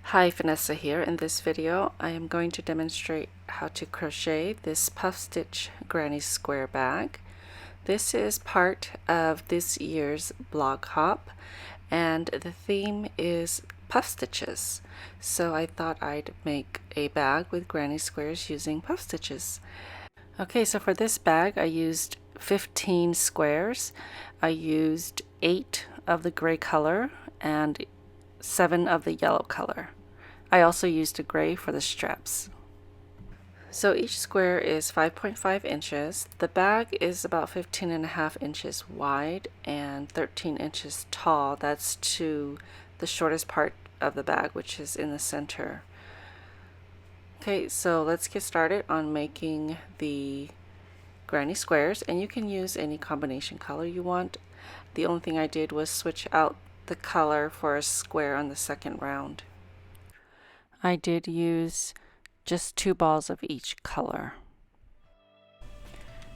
Hi, Phanessa here. In this video, I am going to demonstrate how to crochet this puff stitch granny square bag. This is part of this year's blog hop, and the theme is puff stitches. So I thought I'd make a bag with granny squares using puff stitches. Okay, so for this bag, I used 15 squares. I used 8 of the gray color and 7 of the yellow color. I also used a gray for the straps. So each square is 5.5 inches. The bag is about 15.5 inches wide and 13 inches tall. That's to the shortest part of the bag, which is in the center. Okay, so let's get started on making the granny squares, and you can use any combination color you want. The only thing I did was switch out the color for a square on the second round. I did use just 2 balls of each color.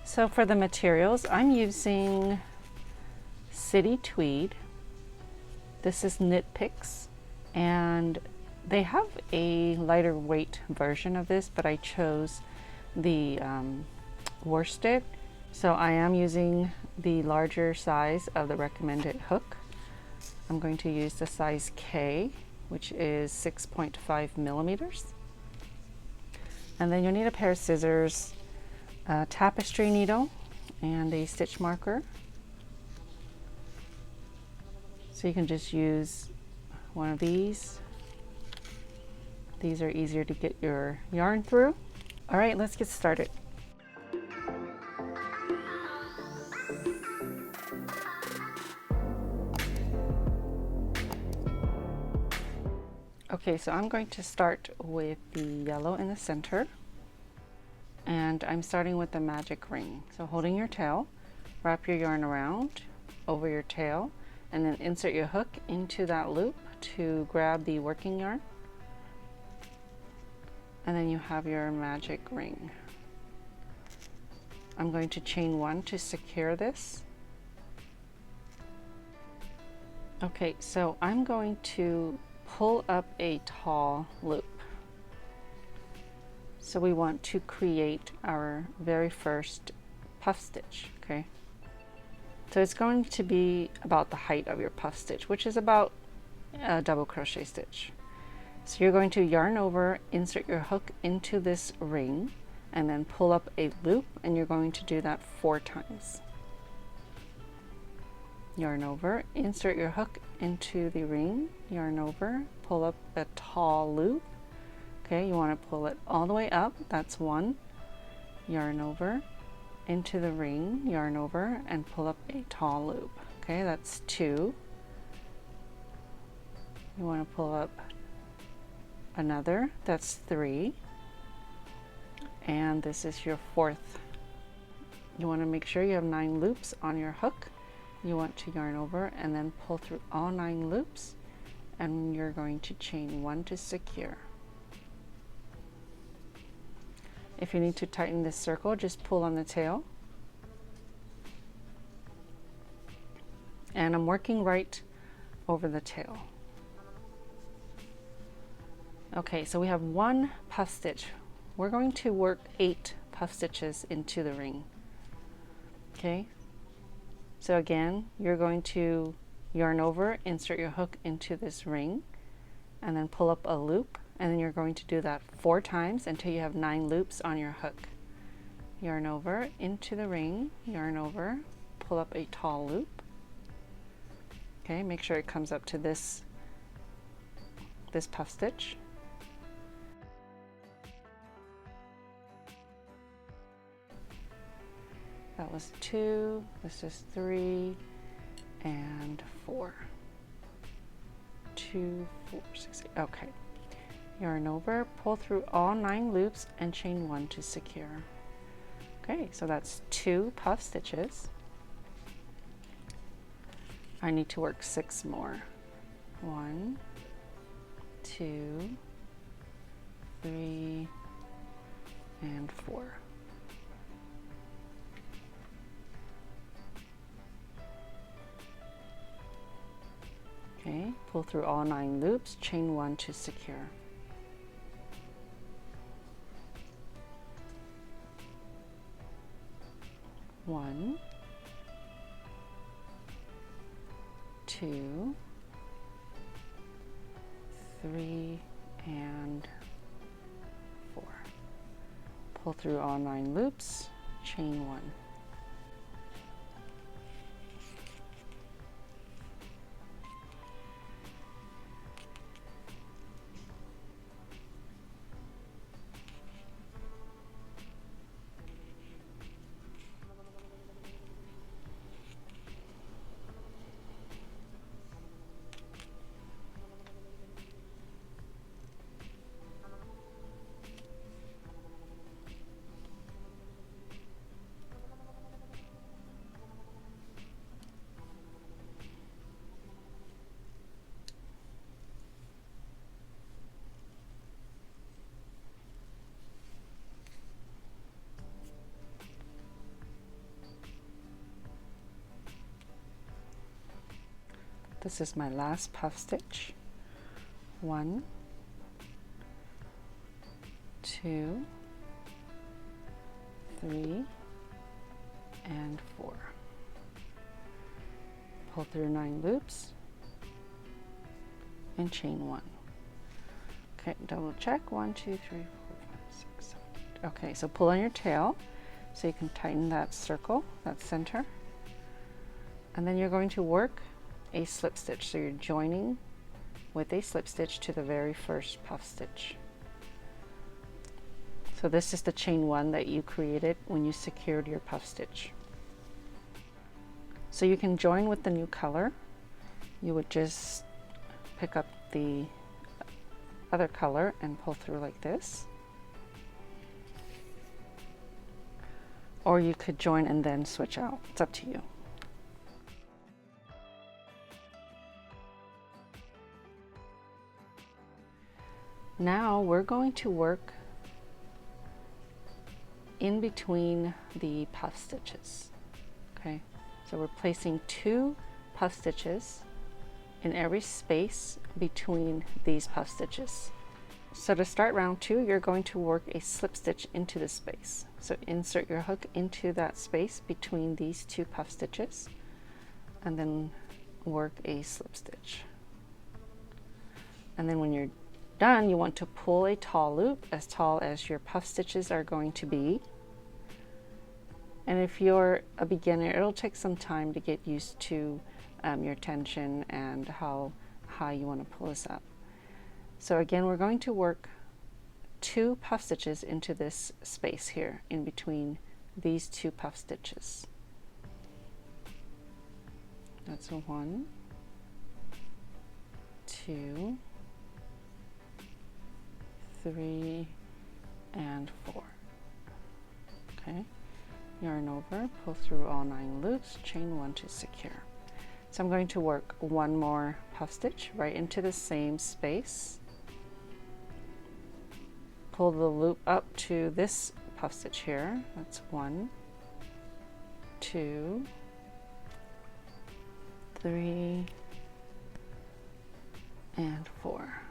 So for the materials, I'm using City Tweed. This is Knit Picks, and they have a lighter weight version of this, but I chose the worsted. So I am using the larger size of the recommended hook. I'm going to use the size K, which is 6.5 millimeters. And then you'll need a pair of scissors, a tapestry needle, and a stitch marker. So you can just use one of these. These are easier to get your yarn through. All right, let's get started. Okay, so I'm going to start with the yellow in the center, and I'm starting with the magic ring. So holding your tail, wrap your yarn around over your tail, and then insert your hook into that loop to grab the working yarn, and then you have your magic ring. I'm going to chain 1 to secure this. Okay, so I'm going to pull up a tall loop. So we want to create our very first puff stitch, okay? So it's going to be about the height of your puff stitch, which is about a double crochet stitch. So you're going to yarn over, insert your hook into this ring, and then pull up a loop, and you're going to do that 4 times. Yarn over, insert your hook into the ring, yarn over, pull up a tall loop. Okay, you want to pull it all the way up, that's 1. Yarn over, into the ring, yarn over, and pull up a tall loop. Okay, that's 2. You want to pull up another, that's 3. And this is your 4th. You want to make sure you have 9 loops on your hook. You want to yarn over and then pull through all 9 loops, and you're going to chain 1 to secure. If you need to tighten this circle, just pull on the tail. And I'm working right over the tail. Okay, so we have 1 puff stitch. We're going to work 8 puff stitches into the ring. Okay. So again, you're going to yarn over, insert your hook into this ring, and then pull up a loop, and then you're going to do that 4 times until you have 9 loops on your hook. Yarn over, into the ring, yarn over, pull up a tall loop. Okay, make sure it comes up to this puff stitch. That was 2, this is 3, and 4. 2, 4, 6, 8. Okay. Yarn over, pull through all 9 loops, and chain 1 to secure. Okay, so that's 2 puff stitches. I need to work 6 more. 1, 2, 3, and 4. Okay, pull through all 9 loops, chain 1 to secure. One, 2, 3, and 4. Pull through all 9 loops, chain 1. This is my last puff stitch. 1, 2, 3, and 4. Pull through 9 loops and chain 1. Okay, double check. 1, 2, 3, 4, 5, 6, 7, 8. Okay, so pull on your tail so you can tighten that circle, that center. And then you're going to work a slip stitch. So you're joining with a slip stitch to the very first puff stitch. So this is the chain 1 that you created when you secured your puff stitch. So you can join with the new color. You would just pick up the other color and pull through like this. Or you could join and then switch out. It's up to you. Now we're going to work in between the puff stitches. Okay, so we're placing 2 puff stitches in every space between these puff stitches. So to start round 2, you're going to work a slip stitch into the space. So insert your hook into that space between these 2 puff stitches and then work a slip stitch. And then when you're done, you want to pull a tall loop as tall as your puff stitches are going to be. And if you're a beginner, it'll take some time to get used to your tension and how high you want to pull this up. So again, we're going to work 2 puff stitches into this space here in between these 2 puff stitches. That's a 1, 2, 3, and 4. Okay, yarn over, pull through all 9 loops, chain 1 to secure. So I'm going to work 1 more puff stitch right into the same space. Pull the loop up to this puff stitch here. That's 1, 2, 3, and 4.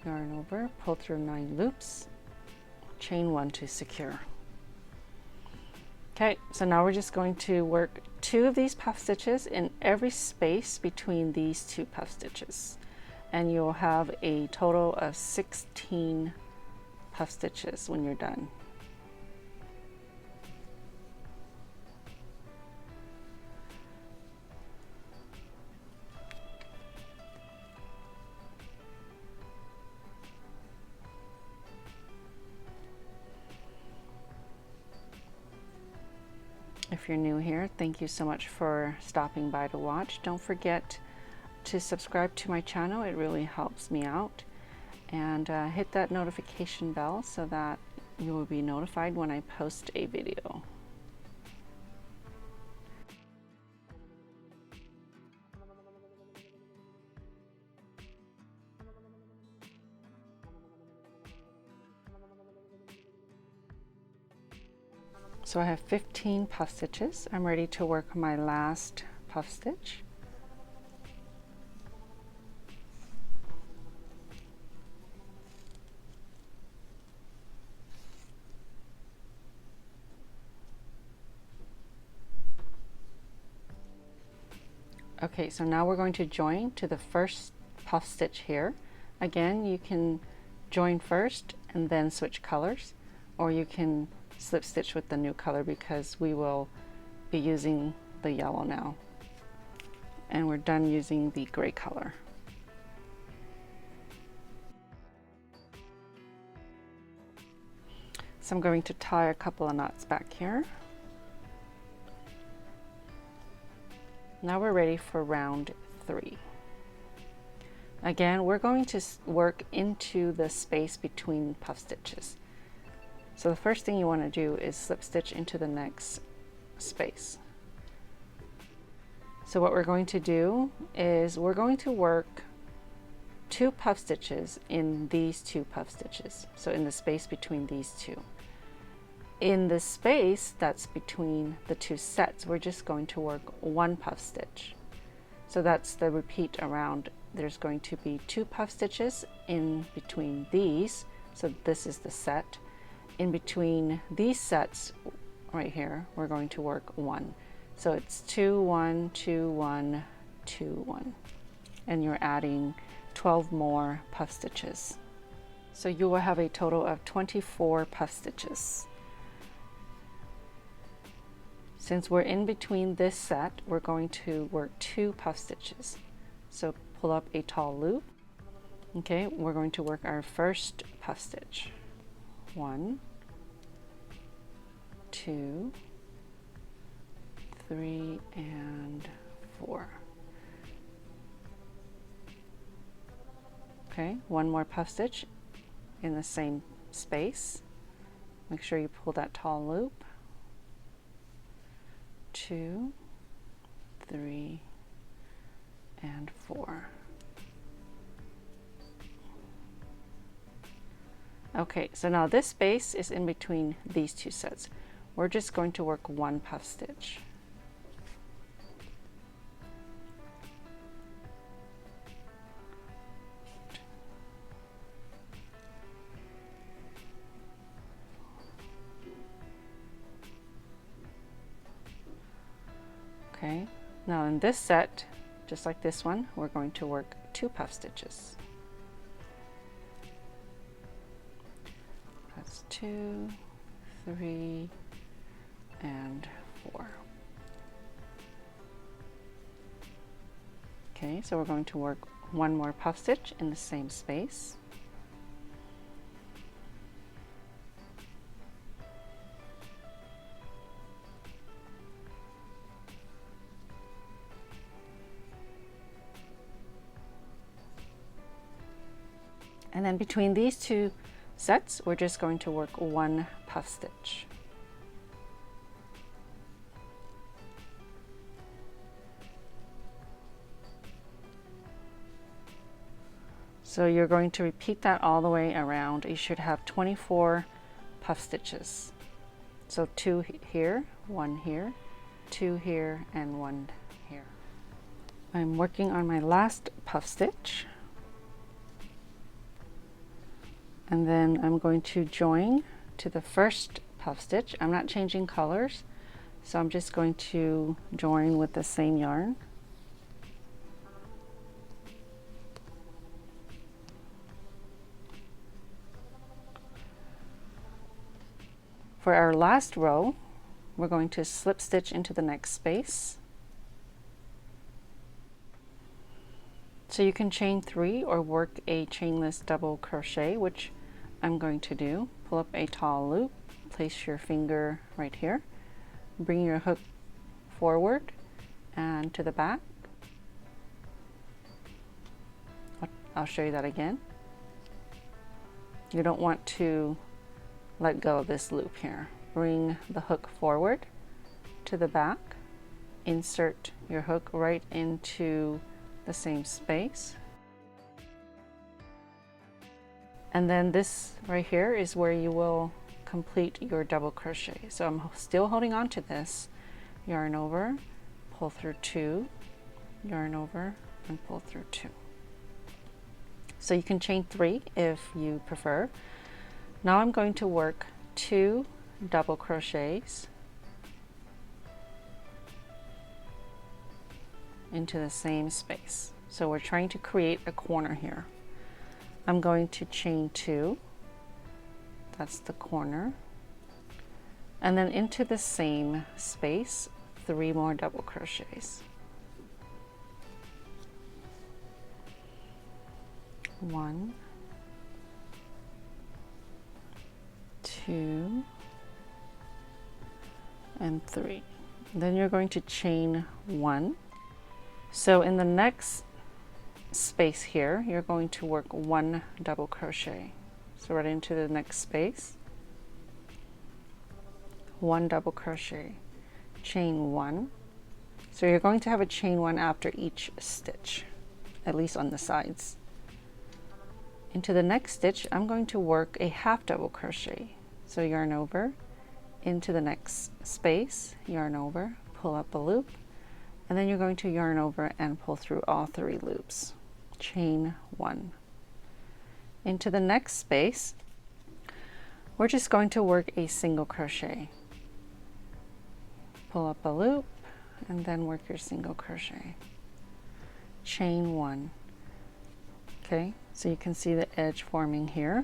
Yarn over, pull through 9 loops, chain 1 to secure. Okay, so now we're just going to work 2 of these puff stitches in every space between these 2 puff stitches, and you'll have a total of 16 puff stitches when you're done. If you're new here, thank you so much for stopping by to watch. Don't forget to subscribe to my channel. It really helps me out. And hit that notification bell so that you will be notified when I post a video. So I have 15 puff stitches. I'm ready to work my last puff stitch. Okay, so now we're going to join to the first puff stitch here. Again, you can join first and then switch colors, or you can slip stitch with the new color because we will be using the yellow now. And we're done using the gray color. So I'm going to tie a couple of knots back here. Now we're ready for round 3. Again, we're going to work into the space between puff stitches. So the first thing you want to do is slip stitch into the next space. So what we're going to do is we're going to work 2 puff stitches in these 2 puff stitches. So in the space between these 2. In the space that's between the 2 sets, we're just going to work 1 puff stitch. So that's the repeat around. There's going to be 2 puff stitches in between these. So this is the set. In between these sets right here, we're going to work 1. So it's 2, 1, 2, 1, 2, 1. And you're adding 12 more puff stitches. So you will have a total of 24 puff stitches. Since we're in between this set, we're going to work 2 puff stitches. So pull up a tall loop. Okay, we're going to work our first puff stitch. 1, 2, 3, and 4. Okay, 1 more puff stitch in the same space. Make sure you pull that tall loop. 2, 3, and 4. Okay, so now this space is in between these 2 sets. We're just going to work 1 puff stitch. Okay, now in this set, just like this one, we're going to work 2 puff stitches. That's 2, 3, and 4. Okay, so we're going to work 1 more puff stitch in the same space. And then between these 2 sets, we're just going to work 1 puff stitch. So you're going to repeat that all the way around. You should have 24 puff stitches. So 2 here, 1 here, 2 here, and 1 here. I'm working on my last puff stitch. And then I'm going to join to the first puff stitch. I'm not changing colors, so I'm just going to join with the same yarn. For our last row, we're going to slip stitch into the next space. So you can chain 3 or work a chainless double crochet, which I'm going to do. Pull up a tall loop, place your finger right here, bring your hook forward and to the back. I'll show you that again. You don't want to let go of this loop here. Bring the hook forward to the back, insert your hook right into the same space. And then this right here is where you will complete your double crochet. So I'm still holding on to this. Yarn over, pull through 2, yarn over, and pull through 2. So you can chain 3 if you prefer. Now I'm going to work 2 double crochets into the same space. So we're trying to create a corner here. I'm going to chain 2, that's the corner, and then into the same space 3 more double crochets. 1, 2, and 3. Then you're going to chain 1. So in the next space here, you're going to work 1 double crochet. So right into the next space, 1 double crochet, chain 1. So you're going to have a chain 1 after each stitch, at least on the sides. Into the next stitch, I'm going to work a half double crochet. So yarn over, into the next space, yarn over, pull up a loop, and then you're going to yarn over and pull through all 3 loops. Chain 1. Into the next space, we're just going to work a single crochet. Pull up a loop, and then work your single crochet. Chain 1. Okay, so you can see the edge forming here.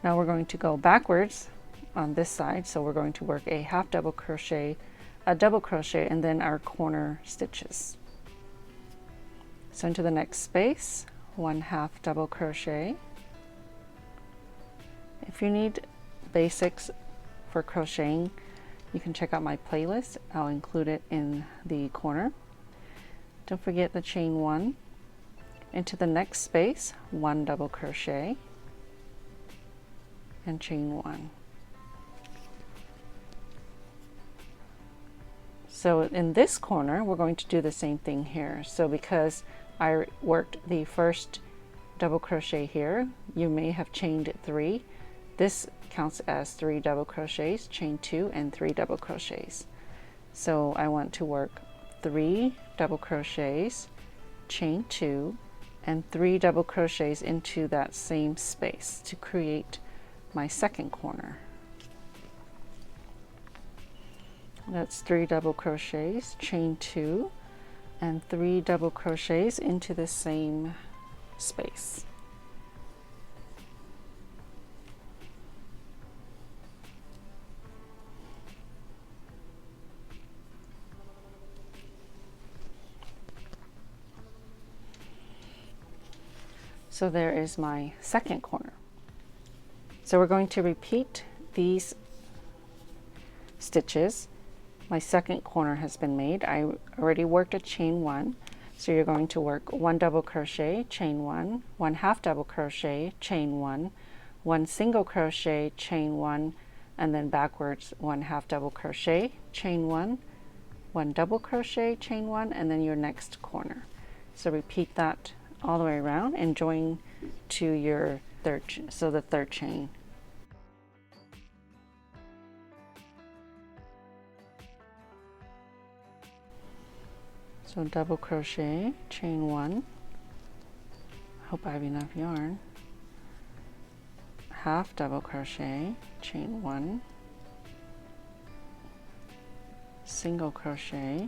Now we're going to go backwards on this side, so we're going to work a half double crochet, a double crochet, and then our corner stitches. So into the next space, 1 half double crochet. If you need basics for crocheting, you can check out my playlist. I'll include it in the corner. Don't forget the chain 1. Into the next space, 1 double crochet, and chain 1. So in this corner, we're going to do the same thing here. So because I worked the first double crochet here, you may have chained 3. This counts as 3 double crochets, chain 2, and 3 double crochets. So I want to work 3 double crochets, chain 2, and 3 double crochets into that same space to create my second corner. That's 3 double crochets, chain 2, and 3 double crochets into the same space. So there is my second corner. So we're going to repeat these stitches. My second corner has been made. I already worked a chain 1. So you're going to work 1 double crochet, chain 1, 1 half double crochet, chain 1, 1 single crochet, chain 1, and then backwards 1 half double crochet, chain 1, 1 double crochet, chain 1, and then your next corner. So repeat that all the way around and join to your third, so the third chain. So double crochet, chain 1, hope I have enough yarn, half double crochet, chain 1, single crochet,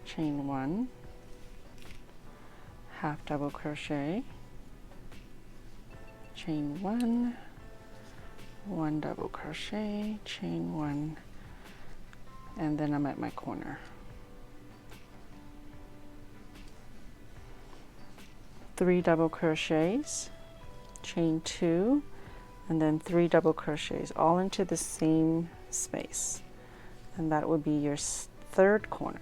chain 1, half double crochet, chain 1, 1 double crochet, chain 1, and then I'm at my corner. 3 double crochets, chain 2, and then 3 double crochets all into the same space, and that would be your third corner.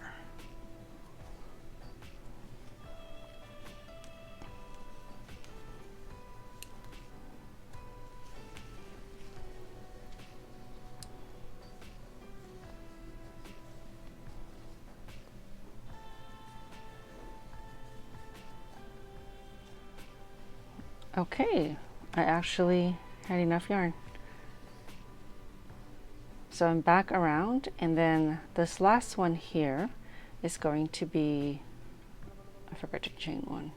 Okay, I actually had enough yarn. So I'm back around, and then this last one here is going to be, I forgot to chain 1.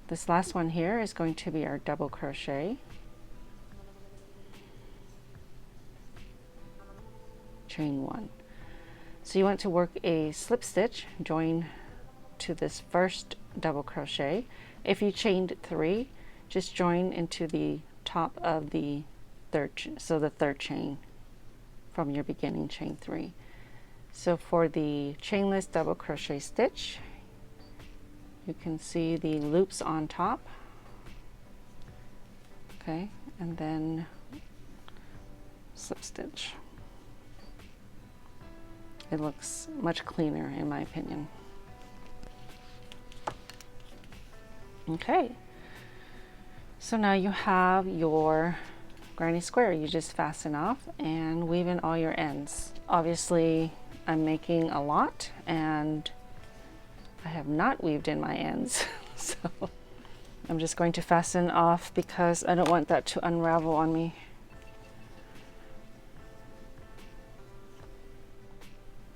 This last one here is going to be our double crochet, chain 1. So you want to work a slip stitch, join to this first double crochet. If you chained 3, just join into the top of the third, so the third chain from your beginning chain 3. So for the chainless double crochet stitch, you can see the loops on top. Okay, and then slip stitch. It looks much cleaner in my opinion. Okay, so now you have your granny square. You just fasten off and weave in all your ends. Obviously I'm making a lot and I have not weaved in my ends so I'm just going to fasten off because I don't want that to unravel on me.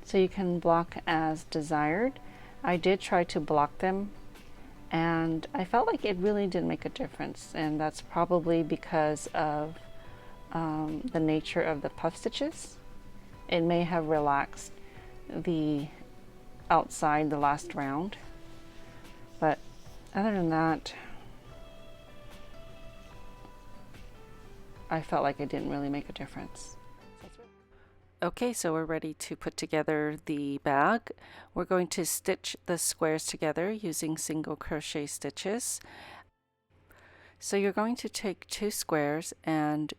So you can block as desired. I did try to block them and I felt like it really didn't make a difference, and that's probably because of the nature of the puff stitches. It may have relaxed the outside the last round, but other than that I felt like it didn't really make a difference. Okay, so we're ready to put together the bag. We're going to stitch the squares together using single crochet stitches. So you're going to take 2 squares and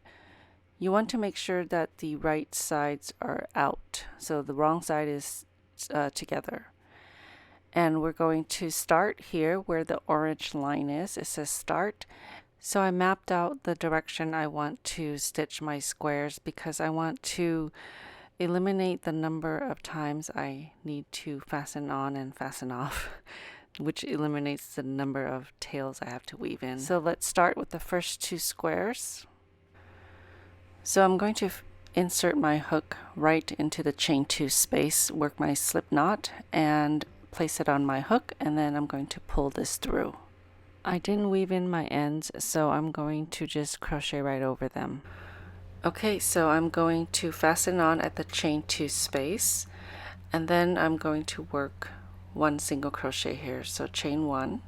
you want to make sure that the right sides are out, so the wrong side is together. And we're going to start here where the orange line is. It says start. So I mapped out the direction I want to stitch my squares because I want to eliminate the number of times I need to fasten on and fasten off, which eliminates the number of tails I have to weave in. So let's start with the first 2 squares. So I'm going to insert my hook right into the chain 2 space, work my slip knot and place it on my hook, and then I'm going to pull this through. I didn't weave in my ends, so I'm going to just crochet right over them. Okay, so I'm going to fasten on at the chain 2 space, and then I'm going to work 1 single crochet here. So chain 1,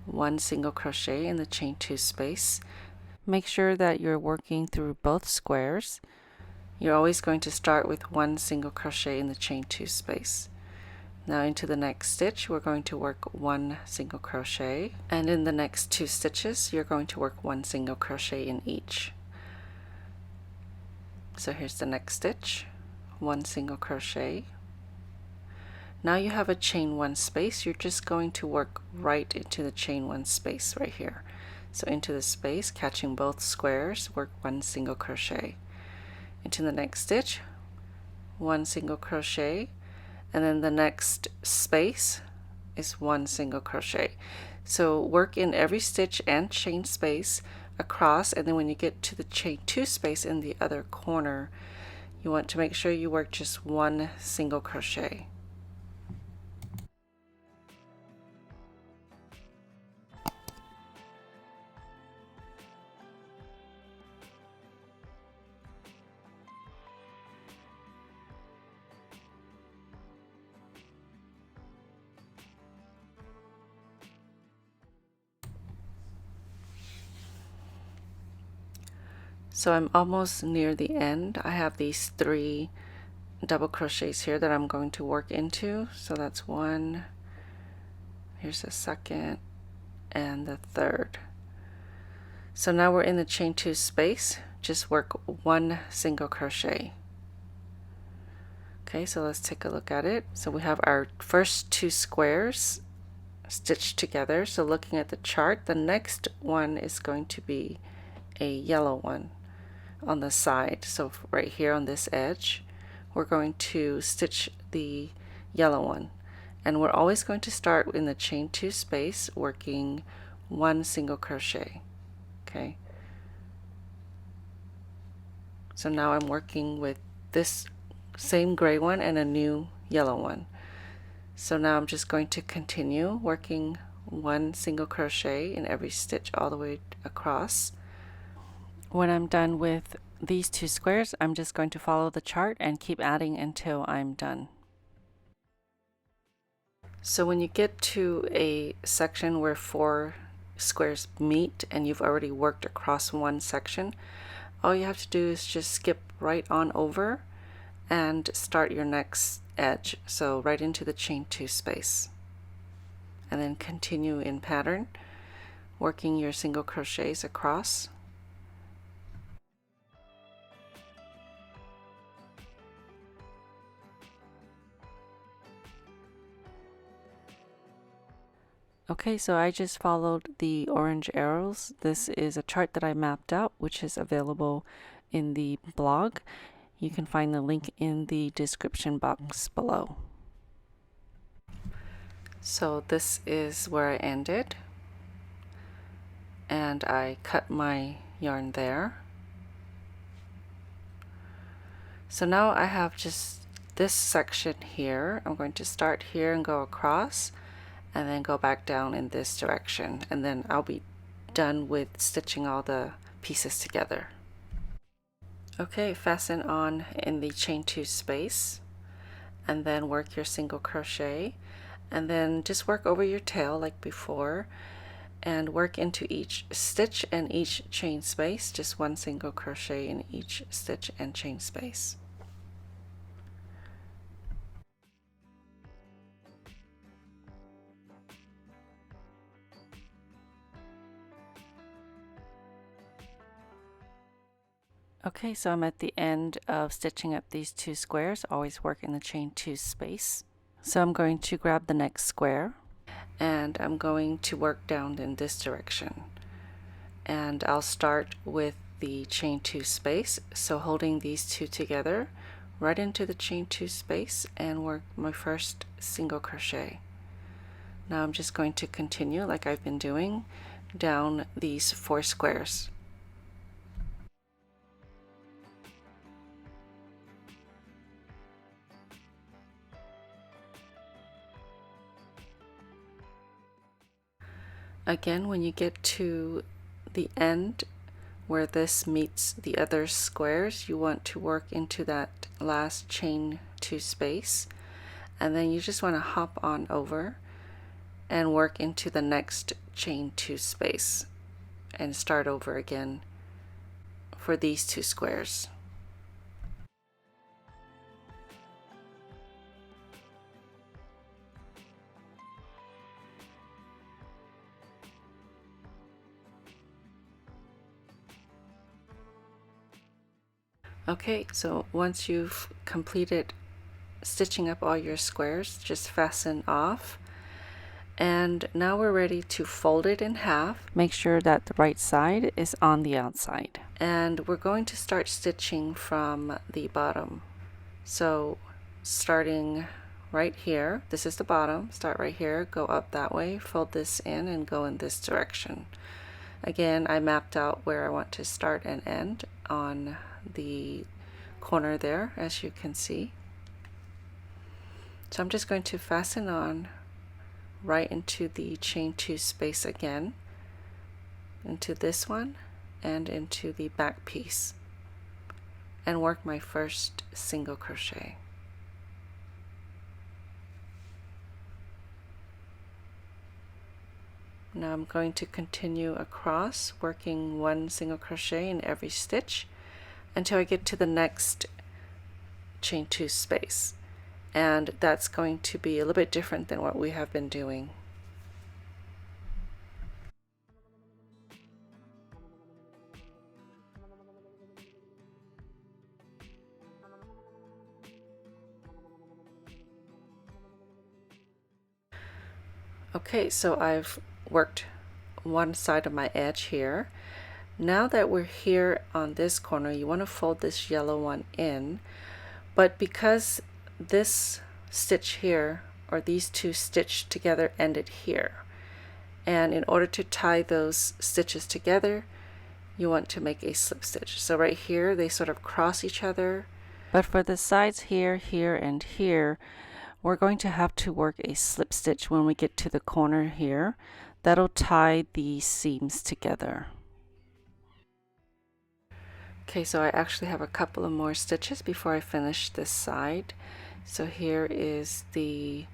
1 single crochet in the chain 2 space. Make sure that you're working through both squares. You're always going to start with 1 single crochet in the chain 2 space. Now into the next stitch we're going to work 1 single crochet, and in the next 2 stitches you're going to work 1 single crochet in each. So here's the next stitch, 1 single crochet. Now you have a chain 1 space. You're just going to work right into the chain 1 space right here. So into the space, catching both squares, work 1 single crochet. Into the next stitch, 1 single crochet, and then the next space is 1 single crochet. So work in every stitch and chain space across, and then when you get to the chain 2 space in the other corner, you want to make sure you work just 1 single crochet. So I'm almost near the end. I have these 3 double crochets here that I'm going to work into. So that's 1, here's the second, and the third. So now we're in the chain 2 space. Just work 1 single crochet. Okay, so let's take a look at it. So we have our first 2 squares stitched together. So looking at the chart, the next one is going to be a yellow one on the side. So right here on this edge we're going to stitch the yellow one, and we're always going to start in the chain 2 space working 1 single crochet. Okay, so now I'm working with this same gray one and a new yellow one. So now I'm just going to continue working 1 single crochet in every stitch all the way across. When I'm done with these 2 squares, I'm just going to follow the chart and keep adding until I'm done. So when you get to a section where 4 squares meet and you've already worked across one section, all you have to do is just skip right on over and start your next edge. So right into the chain 2 space, and then continue in pattern, working your single crochets across. Okay, so I just followed the orange arrows. This is a chart that I mapped out, which is available in the blog. You can find the link in the description box below. So this is where I ended, and I cut my yarn there. So now I have just this section here. I'm going to start here and go across, and then go back down in this direction, and then I'll be done with stitching all the pieces together. Okay, fasten on in the chain 2 space, and then work your single crochet, and then just work over your tail like before, and work into each stitch and each chain space, just one single crochet in each stitch and chain space. Okay, so I'm at the end of stitching up these 2 squares. Always work in the chain 2 space. So I'm going to grab the next square, and I'm going to work down in this direction. And I'll start with the chain 2 space, so holding these 2 together right into the chain 2 space and work my first single crochet. Now I'm just going to continue like I've been doing down these 4 squares. Again, when you get to the end where this meets the other squares, you want to work into that last chain 2 space, and then you just want to hop on over and work into the next chain 2 space and start over again for these 2 squares. Okay, so once you've completed stitching up all your squares, just fasten off. And now we're ready to fold it in half. Make sure that the right side is on the outside. And we're going to start stitching from the bottom. So starting right here, this is the bottom, start right here, go up that way, fold this in and go in this direction. Again, I mapped out where I want to start and end on the corner there, as you can see. So I'm just going to fasten on right into the chain 2 space again, into this one and into the back piece, and work my first single crochet. Now I'm going to continue across, working one single crochet in every stitch until I get to the next chain 2 space, and that's going to be a little bit different than what we have been doing. Okay, so I've worked one side of my edge here. Now that we're here on this corner, you want to fold this yellow one in, but because this stitch here, or these 2 stitched together, ended here, and in order to tie those stitches together, you want to make a slip stitch. So right here they sort of cross each other, but for the sides here, here, and here, we're going to have to work a slip stitch when we get to the corner here. That'll tie the seams together. Okay, so I actually have a couple of more stitches before I finish this side. So here is the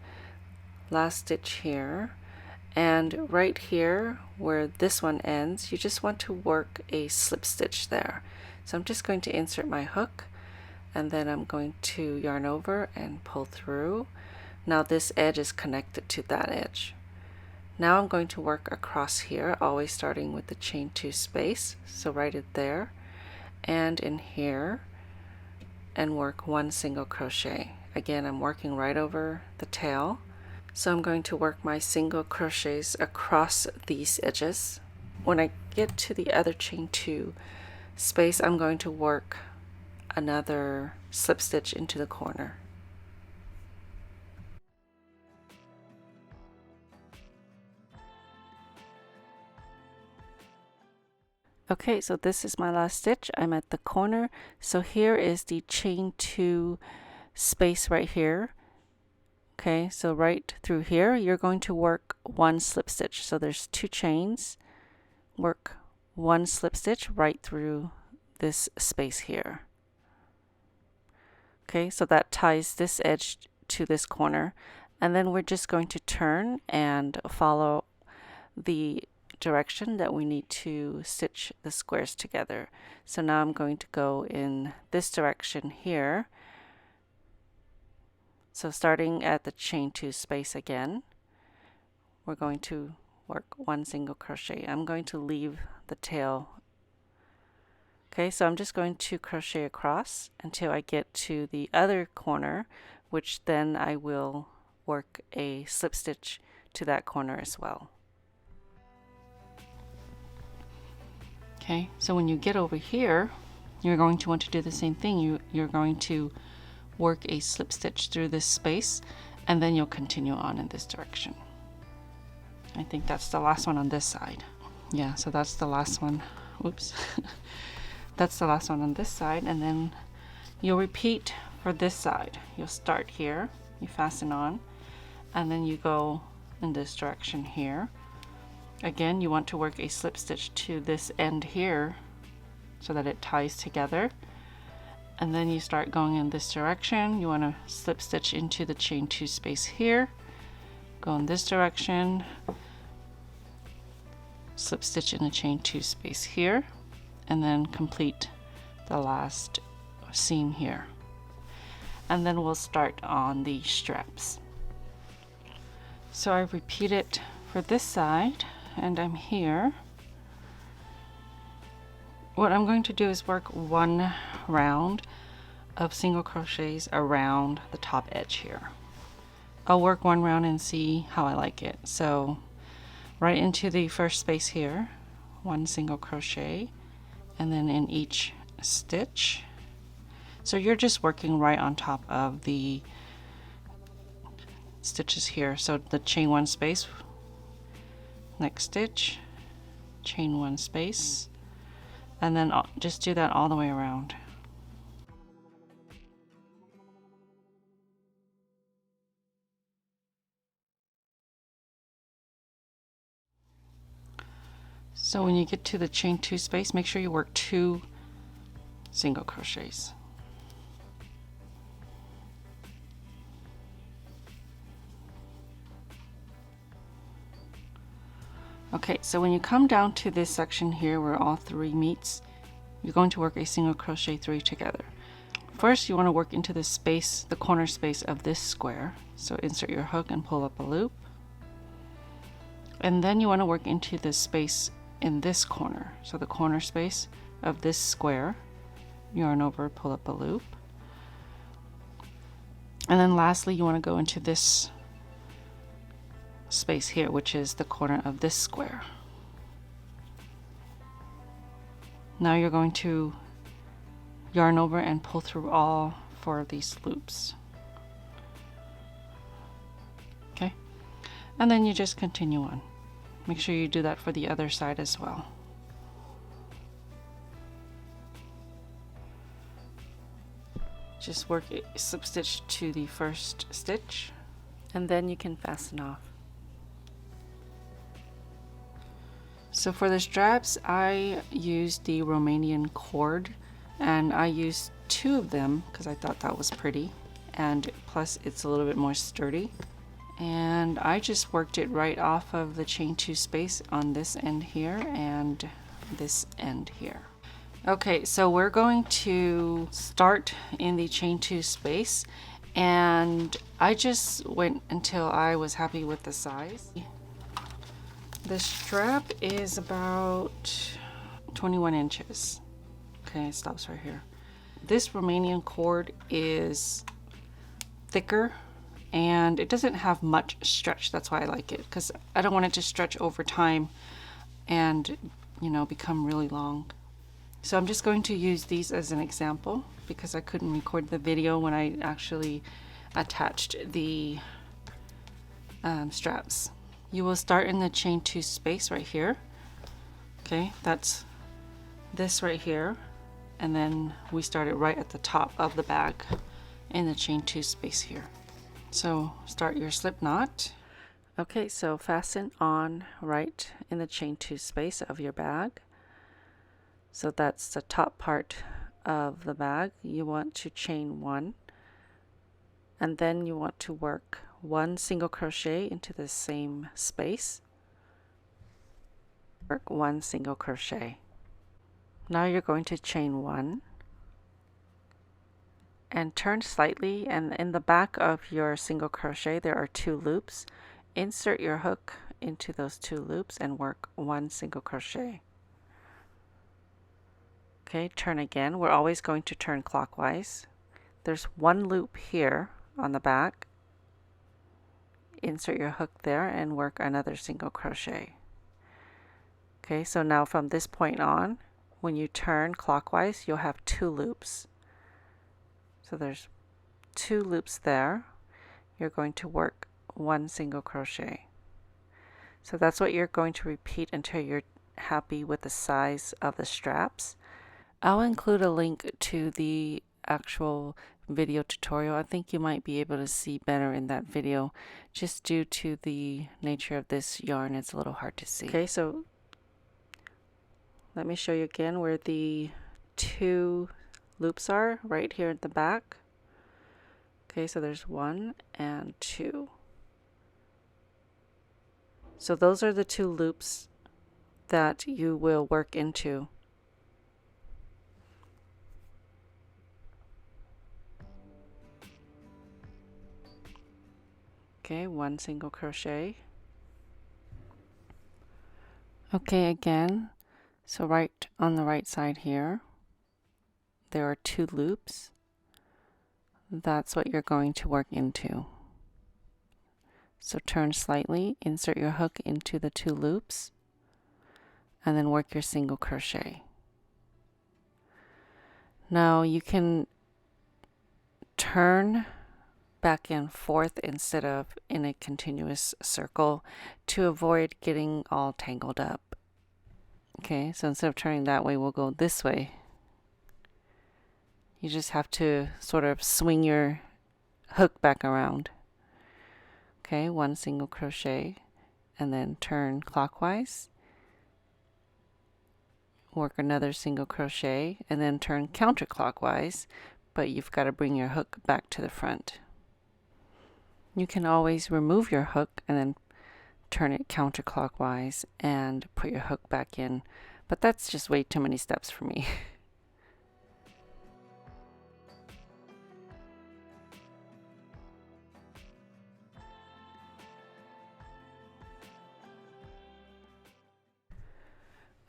last stitch here, and right here where this one ends, you just want to work a slip stitch there. So I'm just going to insert my hook, and then I'm going to yarn over and pull through. Now this edge is connected to that edge. Now I'm going to work across here, always starting with the chain 2 space, so right it there and in here, and work 1 single crochet. Again, I'm working right over the tail, so I'm going to work my single crochets across these edges. When I get to the other chain 2 space, I'm going to work another slip stitch into the corner. Okay, so this is my last stitch. I'm at the corner. So here is the chain 2 space right here. Okay, so right through here, you're going to work 1 slip stitch. So there's 2 chains. Work 1 slip stitch right through this space here. Okay, so that ties this edge to this corner. And then we're just going to turn and follow the direction that we need to stitch the squares together. So now I'm going to go in this direction here. So starting at the chain 2 space again, we're going to work 1 single crochet. I'm going to leave the tail. Okay, so I'm just going to crochet across until I get to the other corner, which then I will work a slip stitch to that corner as well. Okay, so when you get over here, you're going to want to do the same thing. You're going to work a slip stitch through this space, and then you'll continue on in this direction. I think that's the last one on this side. Yeah, so that's the last one. Oops. That's the last one on this side, and then you'll repeat for this side. You'll start here, you fasten on, and then you go in this direction here. Again, you want to work a slip stitch to this end here so that it ties together. And then you start going in this direction. You want to slip stitch into the chain 2 space here. Go in this direction. Slip stitch in the chain 2 space here. And then complete the last seam here. And then we'll start on the straps. So I repeat it for this side. And I'm here. What I'm going to do is work 1 round of single crochets around the top edge here. I'll work 1 round and see how I like it. So right into the first space here, 1 single crochet, and then in each stitch. So you're just working right on top of the stitches here. So the chain 1 space, next stitch, chain 1 space, and then just do that all the way around. So when you get to the chain 2 space, make sure you work 2 single crochets. Okay, so when you come down to this section here where all 3 meets, you're going to work a single crochet 3 together. First, you want to work into the space, the corner space of this square. So insert your hook and pull up a loop. And then you want to work into the space in this corner. So the corner space of this square, yarn over, pull up a loop. And then lastly, you want to go into this space here, which is the corner of this square. Now you're going to yarn over and pull through all 4 of these loops. Okay, and then you just continue on. Make sure you do that for the other side as well. Just work a slip stitch to the first stitch, and then you can fasten off. So for the straps, I used the Romanian cord, and I used 2 of them because I thought that was pretty, and plus it's a little bit more sturdy. And and I just worked it right off of the chain 2 space on this end here and this end here. Okay, so we're going to start in the chain 2 space, and I just went until I was happy with the size. The strap is about 21 inches. Okay, it stops right here. This Romanian cord is thicker and it doesn't have much stretch. That's why I like it, because I don't want it to stretch over time and, you know, become really long. So I'm just going to use these as an example because I couldn't record the video when I actually attached the straps. You will start in the chain 2 space right here. Okay, that's this right here, and then we started right at the top of the bag in the chain 2 space here. So start your slip knot. Okay, so fasten on right in the chain 2 space of your bag. So that's the top part of the bag. You want to chain 1, and then you want to work 1 single crochet into the same space. Work 1 single crochet. Now you're going to chain 1 and turn slightly, and in the back of your single crochet there are 2 loops. Insert your hook into those 2 loops and work 1 single crochet. Okay, turn again. We're always going to turn clockwise. There's 1 loop here on the back. Insert your hook there and work another single crochet. Okay, so now from this point on, when you turn clockwise, you'll have 2 loops. So there's 2 loops there. You're going to work 1 single crochet. So that's what you're going to repeat until you're happy with the size of the straps. I'll include a link to the actual video tutorial. I think you might be able to see better in that video, just due to the nature of this yarn. It's a little hard to see. Okay, so let me show you again where the 2 loops are, right here at the back. Okay, so there's 1 and 2. So those are the 2 loops that you will work into. Okay, 1 single crochet. Okay, again, so right on the right side here, there are 2 loops. That's what you're going to work into. So turn slightly, insert your hook into the 2 loops, and then work your single crochet. Now you can turn back and forth instead of in a continuous circle to avoid getting all tangled up. Okay, so instead of turning that way, we'll go this way. You just have to sort of swing your hook back around. Okay, 1 single crochet and then turn clockwise. Work another single crochet and then turn counterclockwise, but you've got to bring your hook back to the front. You can always remove your hook and then turn it counterclockwise and put your hook back in, but that's just way too many steps for me.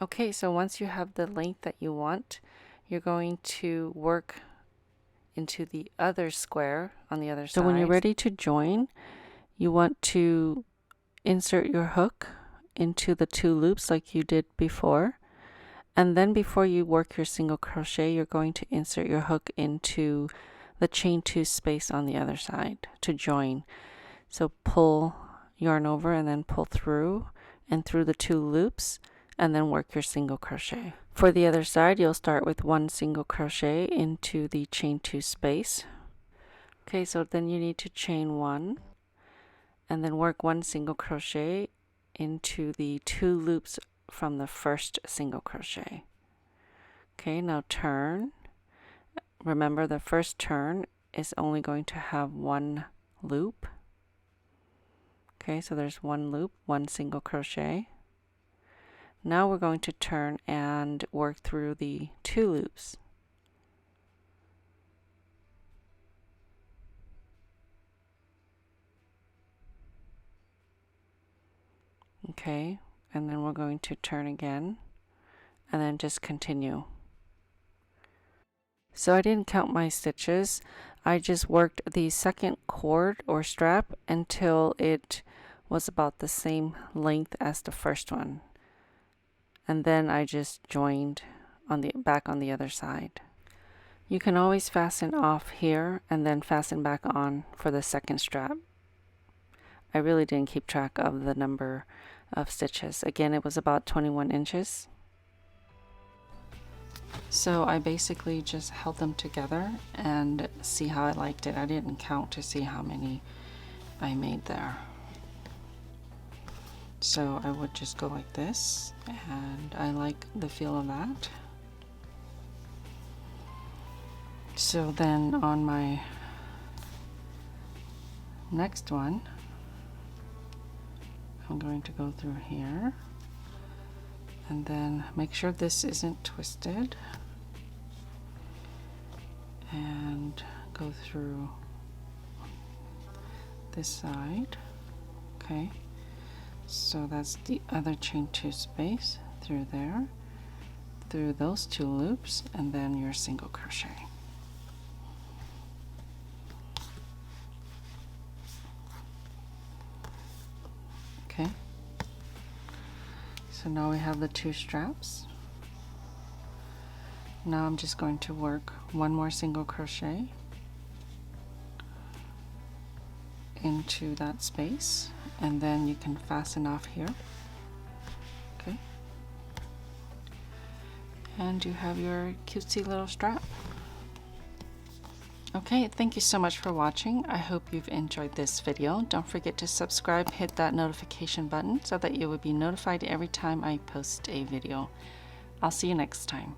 Okay, so once you have the length that you want, you're going to work into the other square on the other side. So when you're ready to join, you want to insert your hook into the 2 loops like you did before, and then before you work your single crochet, you're going to insert your hook into the chain 2 space on the other side to join. So pull yarn over and then pull through and through the 2 loops, and then work your single crochet. For the other side, you'll start with 1 single crochet into the chain 2 space. Okay, so then you need to chain 1 and then work 1 single crochet into the 2 loops from the first single crochet. Okay, now turn. Remember, the first turn is only going to have 1 loop. Okay, so there's one loop, one single crochet. Now we're going to turn and work through the 2 loops. Okay, and then we're going to turn again and then just continue. So I didn't count my stitches. I just worked the second cord or strap until it was about the same length as the first one. And then I just joined on the back on the other side. You can always fasten off here and then fasten back on for the second strap. I really didn't keep track of the number of stitches. Again, it was about 21 inches. So I basically just held them together and see how I liked it. I didn't count to see how many I made there. So I would just go like this, and I like the feel of that. So then on my next one, I'm going to go through here and then make sure this isn't twisted and go through this side. Okay, so that's the other chain 2 space through there, through those 2 loops, and then your single crochet. Okay, so now we have the 2 straps. Now I'm just going to work one more single crochet into that space, and then you can fasten off here. Okay, and you have your cutesy little strap. Okay, thank you so much for watching. I hope you've enjoyed this video. Don't forget to subscribe, hit that notification button so that you will be notified every time I post a video. I'll see you next time.